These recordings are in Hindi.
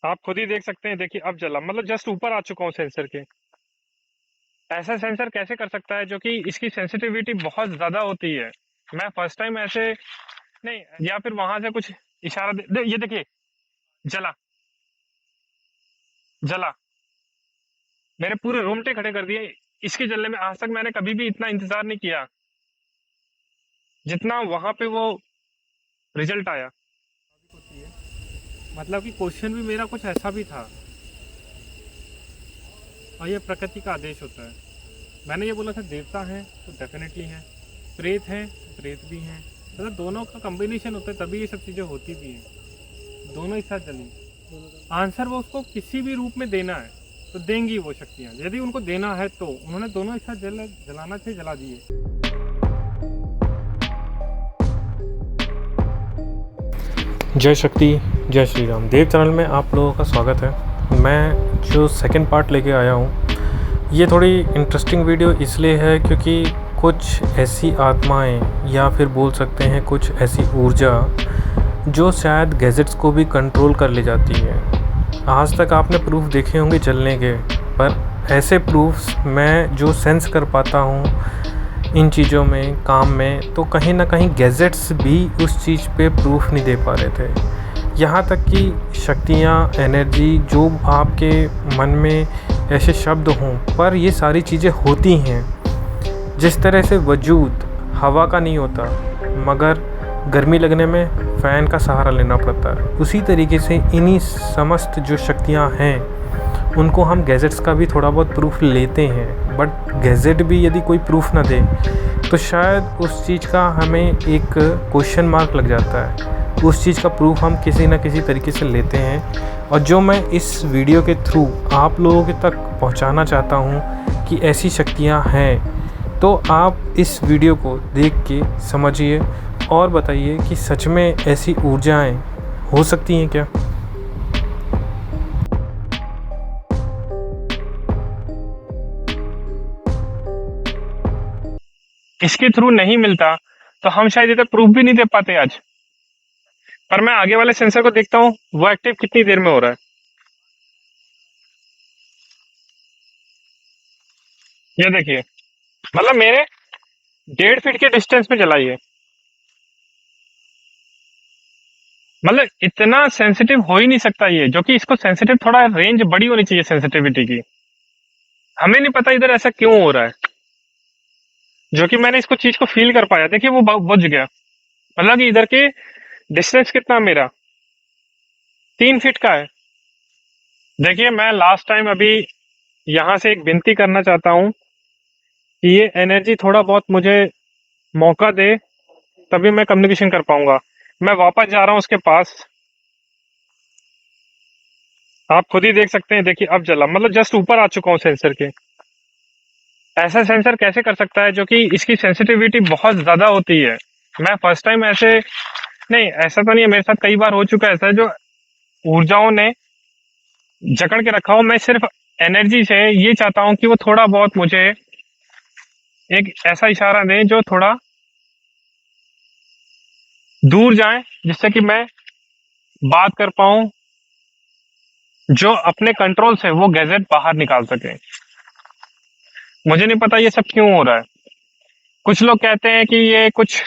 आप खुद ही देख सकते हैं। देखिए अब जला, मतलब जस्ट ऊपर आ चुका हूँ सेंसर के। ऐसा सेंसर कैसे कर सकता है जो कि इसकी सेंसिटिविटी बहुत ज्यादा होती है। मैं फर्स्ट टाइम ऐसे नहीं, या फिर वहां से कुछ इशारा ये देखिए, जला, जला, मेरे पूरे रोंगटे खड़े कर दिए। इसके जलने में आज तक मैंने कभी भी इतना इंतजार नहीं किया जितना वहां पे वो रिजल्ट आया। होती है, मतलब कि क्वेश्चन भी मेरा कुछ ऐसा भी था, और ये प्रकृति का आदेश होता है। मैंने ये बोला था देवता हैं तो डेफिनेटली हैं, प्रेत हैं तो प्रेत भी हैं, मतलब दोनों का कॉम्बिनेशन होता है तभी ये सब चीज़ें होती भी हैं। दोनों एक साथ जली, आंसर वो उसको किसी भी रूप में देना है तो देंगी वो शक्तियाँ। यदि उनको देना है तो उन्होंने दोनों एक साथ जलाना चाहिए, जला दिए। जय शक्ति, जय श्री राम। देव चैनल में आप लोगों का स्वागत है। मैं जो सेकंड पार्ट लेके आया हूँ, ये थोड़ी इंटरेस्टिंग वीडियो इसलिए है क्योंकि कुछ ऐसी आत्माएं या फिर बोल सकते हैं कुछ ऐसी ऊर्जा जो शायद गैजेट्स को भी कंट्रोल कर ले जाती है। आज तक आपने प्रूफ देखे होंगे जलने के, पर ऐसे प्रूफ्स मैं जो सेंस कर पाता हूँ इन चीज़ों में, काम में, तो कहीं ना कहीं गैजेट्स भी उस चीज़ पे प्रूफ नहीं दे पा रहे थे। यहाँ तक कि शक्तियाँ, एनर्जी, जो आपके मन में ऐसे शब्द हों, पर ये सारी चीज़ें होती हैं। जिस तरह से वजूद हवा का नहीं होता मगर गर्मी लगने में फ़ैन का सहारा लेना पड़ता है, उसी तरीके से इन्हीं समस्त जो शक्तियाँ हैं उनको हम गैजेट्स का भी थोड़ा बहुत प्रूफ लेते हैं। बट गैजेट भी यदि कोई प्रूफ ना दे तो शायद उस चीज़ का हमें एक क्वेश्चन मार्क लग जाता है। उस चीज़ का प्रूफ हम किसी ना किसी तरीके से लेते हैं, और जो मैं इस वीडियो के थ्रू आप लोगों के तक पहुंचाना चाहता हूं कि ऐसी शक्तियां हैं, तो आप इस वीडियो को देख के समझिए और बताइए कि सच में ऐसी ऊर्जाएं हो सकती हैं क्या। इसके थ्रू नहीं मिलता तो हम शायद इधर प्रूफ भी नहीं दे पाते आज। पर मैं आगे वाले सेंसर को देखता हूँ वो एक्टिव कितनी देर में हो रहा है। ये देखिए, मतलब मेरे 1.5 फीट के डिस्टेंस में जला ये। मतलब इतना सेंसिटिव हो ही नहीं सकता ये, जो कि इसको सेंसिटिव थोड़ा रेंज बड़ी होनी चाहिए सेंसिटिविटी की। हमें नहीं पता इधर ऐसा क्यों हो रहा है, जो कि मैंने इसको चीज को फील कर पाया। देखिए वो बुझ गया। मतलब कि इधर के डिस्टेंस कितना मेरा 3 फीट का है। देखिए मैं लास्ट टाइम अभी यहाँ से एक विनती करना चाहता हूँ कि ये एनर्जी थोड़ा बहुत मुझे मौका दे, तभी मैं कम्युनिकेशन कर पाऊंगा। मैं वापस जा रहा हूँ उसके पास। आप खुद ही देख सकते हैं। देखिए अब जला, मतलब जस्ट ऊपर आ चुका हूँ सेंसर के। ऐसा सेंसर कैसे कर सकता है जो कि इसकी सेंसिटिविटी बहुत ज्यादा होती है। मैं फर्स्ट टाइम ऐसे नहीं, ऐसा तो नहीं है, मेरे साथ कई बार हो चुका है ऐसा, जो ऊर्जाओं ने जकड़ के रखा हो। मैं सिर्फ एनर्जी से ये चाहता हूँ कि वो थोड़ा बहुत मुझे एक ऐसा इशारा दें जो थोड़ा दूर जाए, जिससे कि मैं बात कर पाऊं, जो अपने कंट्रोल से वो गैजेट बाहर निकाल सके। मुझे नहीं पता ये सब क्यों हो रहा है। कुछ लोग कहते हैं कि ये कुछ,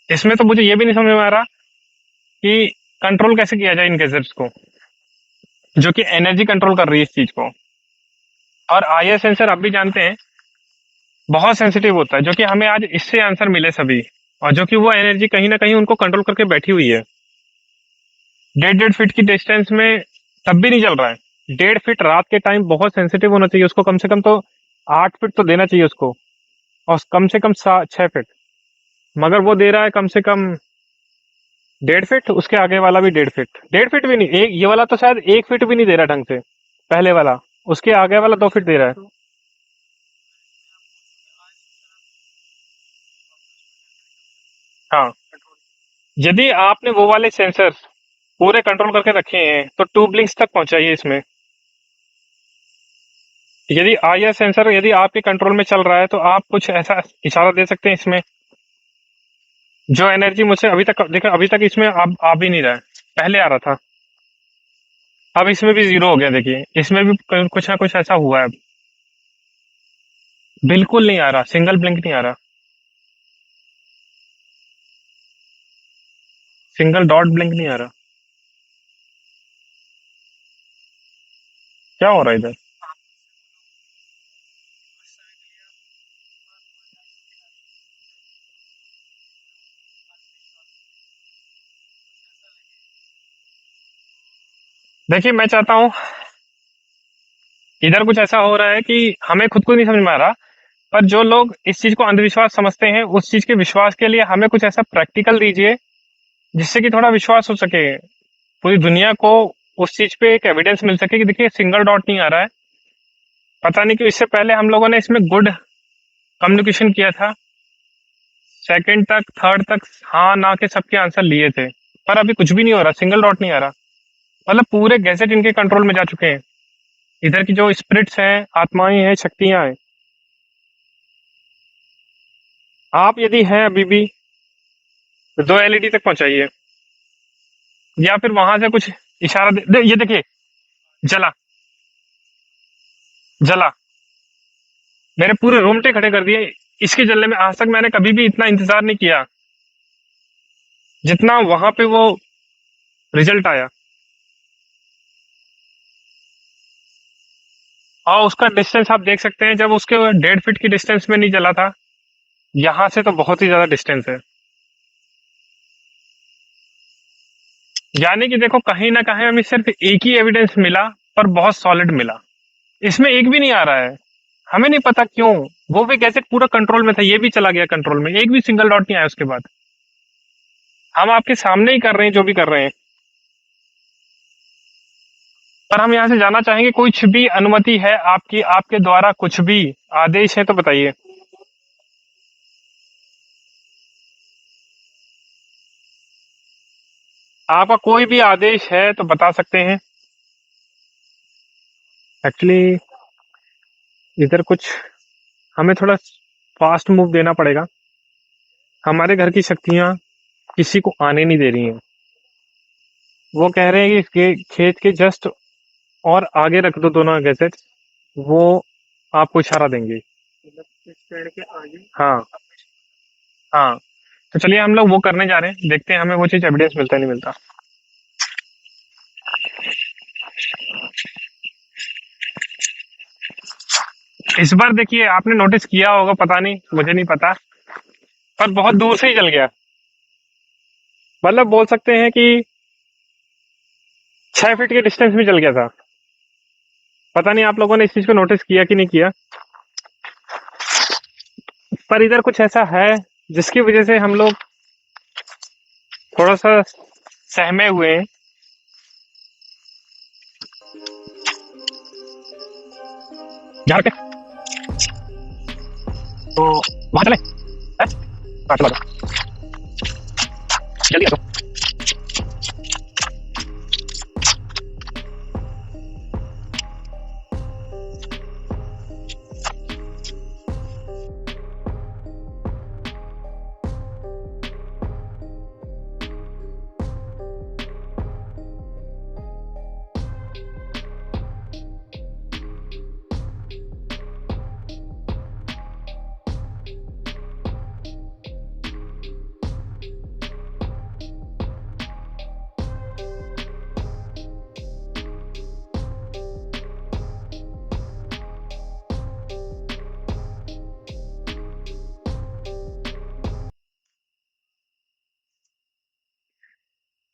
इसमें तो मुझे ये भी नहीं समझ में आ रहा कि कंट्रोल कैसे किया जाए इन गैजेट्स को, जो कि एनर्जी कंट्रोल कर रही है इस चीज को। और आईआर सेंसर आप भी जानते हैं बहुत सेंसिटिव होता है, जो कि हमें आज इससे आंसर मिले सभी, और जो कि वो एनर्जी कहीं ना कहीं उनको कंट्रोल करके बैठी हुई है। 1.5 फीट की डिस्टेंस में तब भी नहीं चल रहा है। 1.5 फीट रात के टाइम बहुत सेंसिटिव होना चाहिए उसको, कम से कम तो 8 फीट तो देना चाहिए उसको, और कम से कम 6 फीट। मगर वो दे रहा है कम से कम 1.5 फीट, उसके आगे वाला भी 1.5 फीट। 1.5 फीट भी नहीं, एक ये वाला तो शायद 1 फीट भी नहीं दे रहा ढंग से, पहले वाला। उसके आगे वाला 2 फीट दे रहा है। हाँ, यदि आपने वो वाले सेंसर पूरे कंट्रोल करके रखे हैं तो ट्यूब लिंक्स तक पहुंचाइए इसमें। यदि आईआर सेंसर यदि आपके कंट्रोल में चल रहा है तो आप कुछ ऐसा इशारा दे सकते हैं इसमें। जो एनर्जी मुझसे अभी तक देखा, अभी तक इसमें आ भी नहीं रहा है, पहले आ रहा था। अब इसमें भी जीरो हो गया, देखिए इसमें भी कुछ ना कुछ ऐसा हुआ है। बिल्कुल नहीं आ रहा, सिंगल ब्लिंक नहीं आ रहा, सिंगल डॉट ब्लिंक नहीं आ रहा। क्या हो रहा है इधर? देखिए मैं चाहता हूँ, इधर कुछ ऐसा हो रहा है कि हमें खुद को नहीं समझ में आ रहा, पर जो लोग इस चीज को अंधविश्वास समझते हैं, उस चीज के विश्वास के लिए हमें कुछ ऐसा प्रैक्टिकल दीजिए जिससे कि थोड़ा विश्वास हो सके, पूरी दुनिया को उस चीज पे एक एविडेंस मिल सके कि देखिए सिंगल डॉट नहीं आ रहा है। पता नहीं क्यों इससे पहले हम लोगों ने इसमें गुड कम्युनिकेशन किया था, सेकंड तक थर्ड तक हाँ ना के सबके आंसर लिए थे, पर अभी कुछ भी नहीं हो रहा, सिंगल डॉट नहीं आ रहा। मतलब पूरे गैजेट इनके कंट्रोल में जा चुके हैं। इधर की जो स्पिरिट्स हैं, आत्माएं हैं, शक्तियां हैं, आप यदि हैं अभी भी तो 2 LED तक पहुंचाइए, या फिर वहां से कुछ इशारा ये देखिए, जला, जला, मेरे पूरे रोंगटे खड़े कर दिए इसके जलने में। आज तक मैंने कभी भी इतना इंतजार नहीं किया जितना वहां पे वो रिजल्ट आया। और उसका डिस्टेंस आप देख सकते हैं, जब उसके 1.5 फीट की डिस्टेंस में नहीं जला था, यहां से तो बहुत ही ज्यादा डिस्टेंस है। यानी कि देखो कहीं ना कहीं हमें सिर्फ एक ही एविडेंस मिला, पर बहुत सॉलिड मिला। इसमें एक भी नहीं आ रहा है, हमें नहीं पता क्यों। वो भी गैजेट पूरा कंट्रोल में था, ये भी चला गया कंट्रोल में, एक भी सिंगल डॉट नहीं आया उसके बाद। हम आपके सामने ही कर रहे हैं जो भी कर रहे हैं, पर हम यहाँ से जाना चाहेंगे, कुछ भी अनुमति है आपकी, आपके द्वारा कुछ भी आदेश है तो बताइए। आपका कोई भी आदेश है तो बता सकते हैं। एक्चुअली इधर कुछ हमें थोड़ा फास्ट मूव देना पड़ेगा, हमारे घर की शक्तियां किसी को आने नहीं दे रही हैं। वो कह रहे हैं कि खेत के जस्ट और आगे रख दो दोनों गैजेट, वो आपको इशारा देंगे। हाँ, हाँ, तो चलिए हम लोग वो करने जा रहे हैं, देखते हैं हमें वो चीज एविडेंस मिलता है नहीं मिलता। इस बार देखिए आपने नोटिस किया होगा, पता नहीं, मुझे नहीं पता, पर बहुत दूर से ही जल गया। मतलब बोल सकते हैं कि 6 फीट के डिस्टेंस में जल गया था। पता नहीं आप लोगों ने इस चीज को नोटिस किया कि नहीं किया, पर इधर कुछ ऐसा है जिसकी वजह से हम लोग थोड़ा सा सहमे हुए हैं। यहाँ पे तो वहां चले, हैं? हाँ चलो, आ जाओ। जल्दी आ जाओ।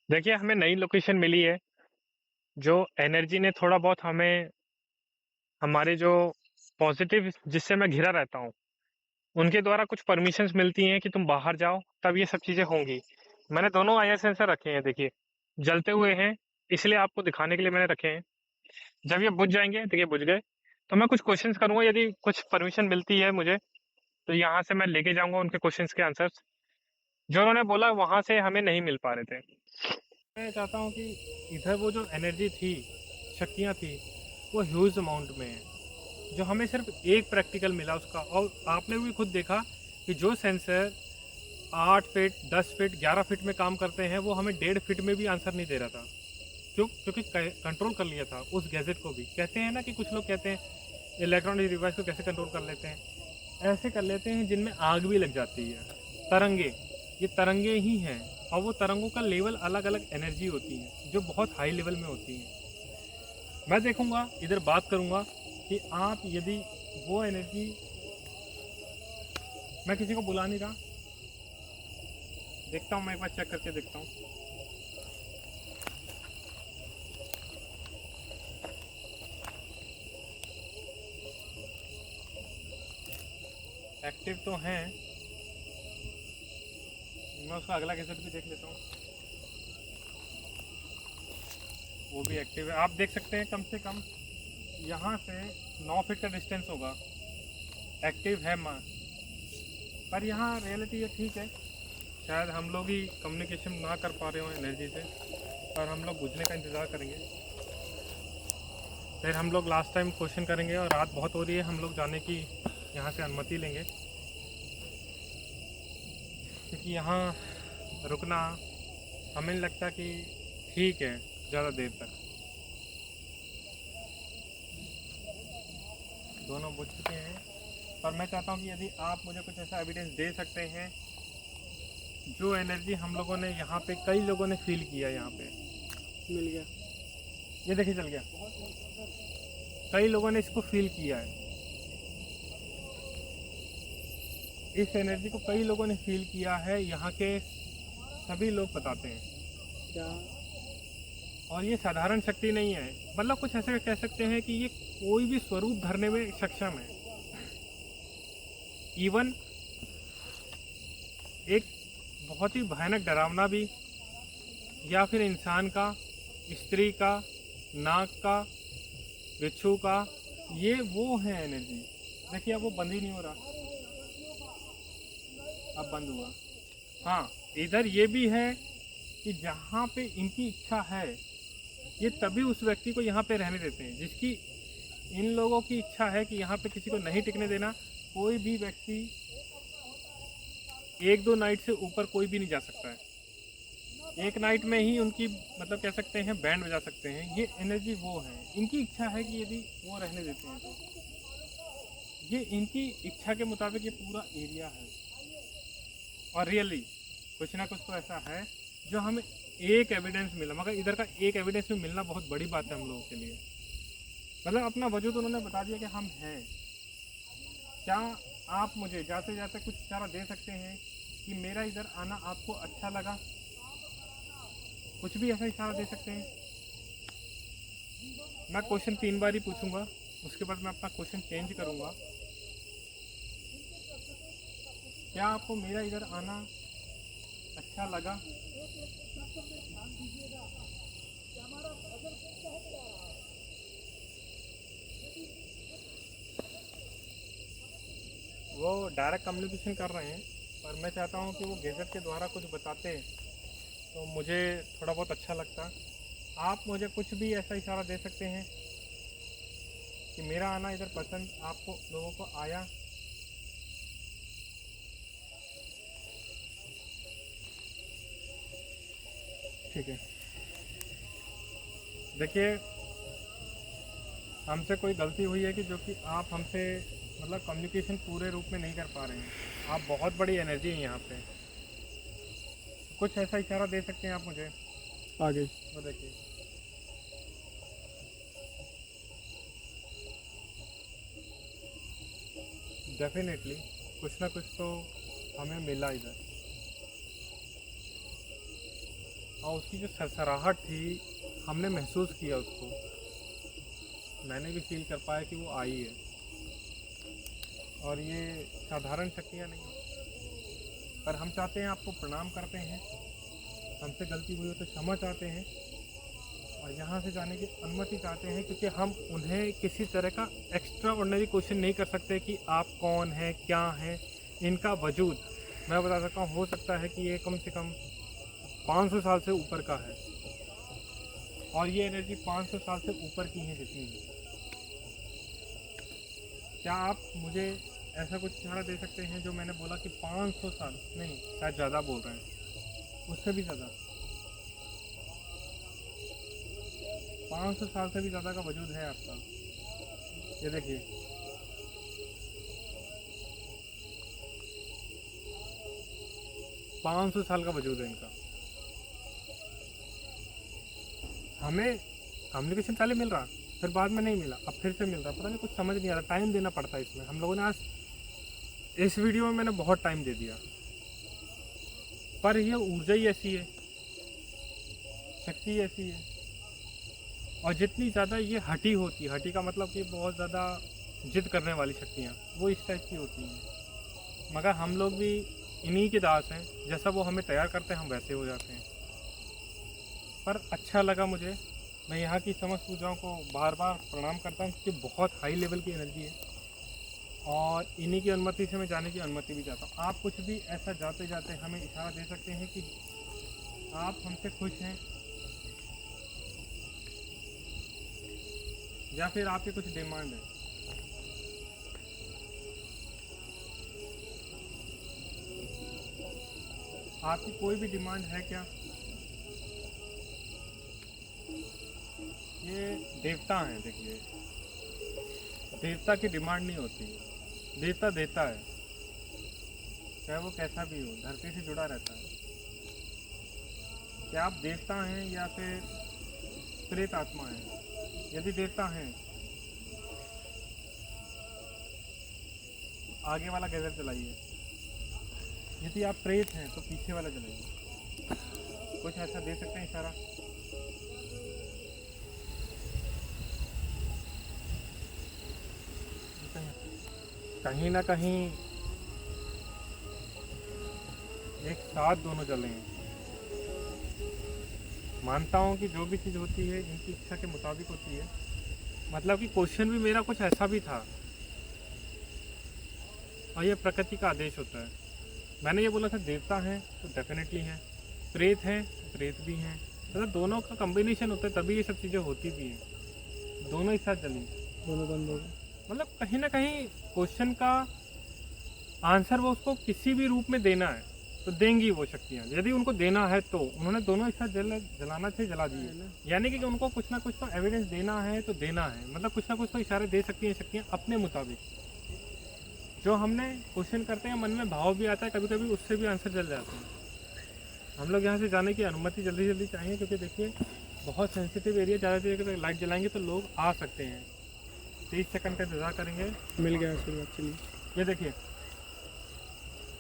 देखिए हमें नई लोकेशन मिली है, जो एनर्जी ने थोड़ा बहुत हमें, हमारे जो पॉजिटिव जिससे मैं घिरा रहता हूँ, उनके द्वारा कुछ परमिशंस मिलती हैं कि तुम बाहर जाओ, तब ये सब चीजें होंगी। मैंने दोनों आईआर सेंसर रखे हैं, देखिए जलते हुए हैं, इसलिए आपको दिखाने के लिए मैंने रखे हैं। जब ये बुझ जाएंगे, देखिए बुझ गए, तो मैं कुछ क्वेश्चंस करूंगा, यदि कुछ परमिशन मिलती है मुझे, तो यहाँ से मैं लेके जाऊंगा उनके क्वेश्चंस के आंसर्स, जो उन्होंने बोला वहां से हमें नहीं मिल पा रहे थे। मैं चाहता हूँ कि इधर वो जो एनर्जी थी, शक्तियाँ थी, वो ह्यूज अमाउंट में है, जो हमें सिर्फ एक प्रैक्टिकल मिला उसका। और आपने भी खुद देखा कि जो सेंसर 8 फीट 10 फीट 11 फीट में काम करते हैं, वो हमें 1.5 फीट में भी आंसर नहीं दे रहा था। जो क्योंकि कंट्रोल कर लिया था उस गैजेट को भी। कहते हैं ना कि कुछ लोग कहते हैं इलेक्ट्रॉनिक डिवाइस को कैसे कंट्रोल कर लेते हैं, ऐसे कर लेते हैं जिनमें आग भी लग जाती है। तरंगे, ये तरंगे ही हैं, और वो तरंगों का लेवल अलग अलग एनर्जी होती है जो बहुत हाई लेवल में होती है। मैं देखूंगा, इधर बात करूंगा कि आप यदि वो एनर्जी, मैं किसी को बुला नहीं रहा, देखता हूँ, मैं एक बार चेक करके देखता हूँ। एक्टिव तो हैं, मैं उसका अगला गैजेट भी देख लेता हूँ, वो भी एक्टिव है। आप देख सकते हैं कम से कम यहाँ से 9 फीट का डिस्टेंस होगा, एक्टिव है माँ। पर यहाँ रियलिटी ये ठीक है, शायद हम लोग ही कम्युनिकेशन ना कर पा रहे हो एनर्जी से, और हम लोग बुझने का इंतज़ार करेंगे। फिर हम लोग लास्ट टाइम क्वेश्चन करेंगे, और रात बहुत हो रही है, हम लोग जाने की यहाँ से अनुमति लेंगे, क्योंकि यहाँ रुकना हमें नहीं लगता कि ठीक है ज़्यादा देर तक। दोनों बुझ चुके हैं, पर मैं चाहता हूँ कि यदि आप मुझे कुछ ऐसा एविडेंस दे सकते हैं जो एनर्जी हम लोगों ने यहाँ पे, कई लोगों ने फील किया, यहाँ पे मिल गया, ये देखिए चल गया, कई लोगों ने इसको फील किया है, इस एनर्जी को कई लोगों ने फील किया है, यहाँ के सभी लोग बताते हैं क्या? और ये साधारण शक्ति नहीं है, मतलब कुछ ऐसे कह सकते हैं कि ये कोई भी स्वरूप धरने में सक्षम है। इवन एक बहुत ही भयानक डरावना भी, या फिर इंसान का, स्त्री का, नाग का, बिच्छू का, ये वो है एनर्जी। देखिए अब वो बंद ही नहीं हो रहा, अब बंद हुआ। हाँ, इधर ये भी है कि जहाँ पे इनकी इच्छा है, ये तभी उस व्यक्ति को यहाँ पे रहने देते हैं, जिसकी, इन लोगों की इच्छा है कि यहाँ पे किसी को नहीं टिकने देना। कोई भी व्यक्ति 1-2 नाइट से ऊपर कोई भी नहीं जा सकता है, एक नाइट में ही उनकी, मतलब कह सकते हैं बैंड बजा सकते हैं। ये एनर्जी वो है, इनकी इच्छा है कि यदि वो रहने देते हैं तो ये इनकी इच्छा के मुताबिक ये पूरा एरिया है। और रियली कुछ ना कुछ तो ऐसा है जो हमें एक एविडेंस मिला, मगर इधर का एक एविडेंस भी मिलना बहुत बड़ी बात है हम लोगों के लिए। मतलब अपना वजूद उन्होंने बता दिया कि हम हैं। क्या आप मुझे जाते जाते कुछ इशारा दे सकते हैं कि मेरा इधर आना आपको अच्छा लगा? कुछ भी ऐसा इशारा दे सकते हैं? मैं क्वेश्चन 3 बार ही पूछूंगा, उसके बाद मैं अपना क्वेश्चन चेंज करूंगा। क्या आपको मेरा इधर आना अच्छा लगा? वो डायरेक्ट कम्युनिकेशन कर रहे हैं, पर मैं चाहता हूँ कि वो गैजेट के द्वारा कुछ बताते तो मुझे थोड़ा बहुत अच्छा लगता। आप मुझे कुछ भी ऐसा इशारा दे सकते हैं कि मेरा आना इधर पसंद आपको लोगों को आया? ठीक है, देखिए हमसे कोई गलती हुई है कि जो कि आप हमसे, मतलब कम्युनिकेशन पूरे रूप में नहीं कर पा रहे हैं। आप बहुत बड़ी एनर्जी है यहाँ पे, कुछ ऐसा इशारा दे सकते हैं आप मुझे आगे वो देखिए। डेफिनेटली कुछ ना कुछ तो हमें मिला इधर, और उसकी जो सरसराहट थी हमने महसूस किया उसको, मैंने भी फील कर पाया कि वो आई है। और ये साधारण शक्तियाँ नहीं, पर हम चाहते हैं, आपको प्रणाम करते हैं, हमसे गलती हुई हो तो क्षमा चाहते हैं, और यहाँ से जाने की अनुमति चाहते हैं, क्योंकि हम उन्हें किसी तरह का एक्स्ट्रा ऑर्डिनरी क्वेश्चन नहीं कर सकते कि आप कौन हैं, क्या हैं। इनका वजूद मैं बता सकता हूँ, हो सकता है कि ये कम से कम 500 साल से ऊपर का है, और ये एनर्जी 500 साल से ऊपर की है जितनी भी। क्या आप मुझे ऐसा कुछ इशारा दे सकते हैं जो मैंने बोला कि 500 साल नहीं, शायद ज़्यादा बोल रहे हैं, उससे भी ज़्यादा? 500 साल से भी ज़्यादा का वजूद है आपका। ये देखिए, 500 साल का वजूद है इनका। हमें कम्युनिकेशन पहले मिल रहा, फिर बाद में नहीं मिला, अब फिर से मिल रहा। पता नहीं, कुछ समझ नहीं आ रहा। टाइम देना पड़ता है इसमें। हम लोगों ने आज इस वीडियो में मैंने बहुत टाइम दे दिया, पर ये ऊर्जा ही ऐसी है, शक्ति ऐसी है। और जितनी ज़्यादा ये हटी होती है, हटी का मतलब कि बहुत ज़्यादा जिद करने वाली शक्तियाँ, वो इस टाइप की होती हैं। मगर हम लोग भी इन्हीं के दास हैं। जैसा वो हमें तैयार करते हैं, हम वैसे हो जाते हैं। पर अच्छा लगा मुझे। मैं यहाँ की समस्त पूजाओं को बार बार प्रणाम करता हूँ, क्योंकि बहुत हाई लेवल की एनर्जी है। और इन्हीं की अनुमति से मैं जाने की अनुमति भी चाहता हूँ। आप कुछ भी ऐसा जाते जाते हमें इशारा दे सकते हैं कि आप हमसे खुश हैं, या फिर आपके कुछ डिमांड है। आपकी कोई भी डिमांड है क्या? ये देवता हैं, देखिए, देवता की डिमांड नहीं होती। देवता देता है, चाहे वो कैसा भी हो, धरती से जुड़ा रहता है। क्या आप देवता हैं या फिर प्रेत आत्मा हैं? यदि देवता हैं, आगे वाला गैजर चलाइए। यदि आप प्रेत हैं तो पीछे वाला चलाइए। कुछ ऐसा दे सकते हैं इशारा? कहीं ना कहीं एक साथ दोनों चलेंगे। मानता हूँ कि जो भी चीज़ होती है इनकी इच्छा के मुताबिक होती है। मतलब कि क्वेश्चन भी मेरा कुछ ऐसा भी था, और ये प्रकृति का आदेश होता है। मैंने ये बोला था देवता हैं तो डेफिनेटली हैं, प्रेत हैं तो प्रेत भी हैं। मतलब दोनों का कम्बिनेशन होता है, तभी ये सब चीज़ें होती भी हैं। दोनों एक साथ चली, दोनों बंद हो गए। मतलब कहीं ना कहीं क्वेश्चन का आंसर वो उसको किसी भी रूप में देना है तो देंगी वो शक्तियाँ। यदि उनको देना है तो उन्होंने दोनों एक साथ जलाना थे, जला दिए। यानी कि उनको कुछ ना कुछ तो एविडेंस देना है तो देना है। मतलब कुछ ना कुछ तो इशारे दे सकती हैं शक्तियाँ अपने मुताबिक। जो हमने क्वेश्चन करते हैं, मन में भाव भी आता है कभी कभी, उससे भी आंसर जल जाते हैं। हम लोग यहाँ से जाने की अनुमति जल्दी जल्दी चाहिए, क्योंकि देखिए बहुत सेंसिटिव एरिया। ज़्यादा देर तक लाइट जलाएंगे तो लोग आ सकते हैं। 30 सेकंड का इंतजार करेंगे। मिल गया आशीर्वाद। चलिए, ये देखिए,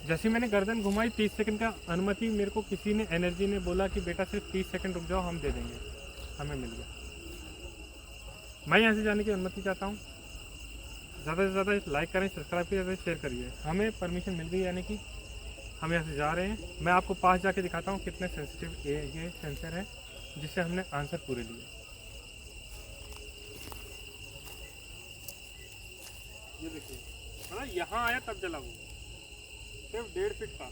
जैसे मैंने गर्दन घुमाई, 30 सेकंड का अनुमति मेरे को किसी ने, एनर्जी ने बोला कि बेटा सिर्फ 30 सेकंड रुक जाओ, हम दे देंगे। हमें मिल गया। मैं यहाँ से जाने की अनुमति चाहता हूँ। ज़्यादा से ज़्यादा लाइक करें, सब्सक्राइब करिए, शेयर करिए। हमें परमिशन मिल गई, यानी कि हम यहाँ से जा रहे हैं। मैं आपको पास जाके दिखाता हूँ कितने सेंसिटिव ये सेंसर है, जिससे हमने आंसर पूरे लिए। ये देखिए, मतलब यहाँ आया तब जला वो, सिर्फ 1.5 फीट का,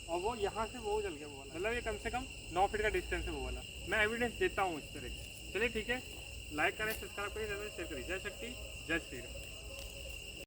और वो यहाँ से वो जल गया वो वाला। मतलब ये कम से कम 9 फीट का डिस्टेंस है वो वाला। मैं एविडेंस देता हूँ इस तरह की। चलिए ठीक है, लाइक करें, सब्सक्राइब करिए, ज़्यादा शेयर करिए। जय शक्ति, जय श्री राम।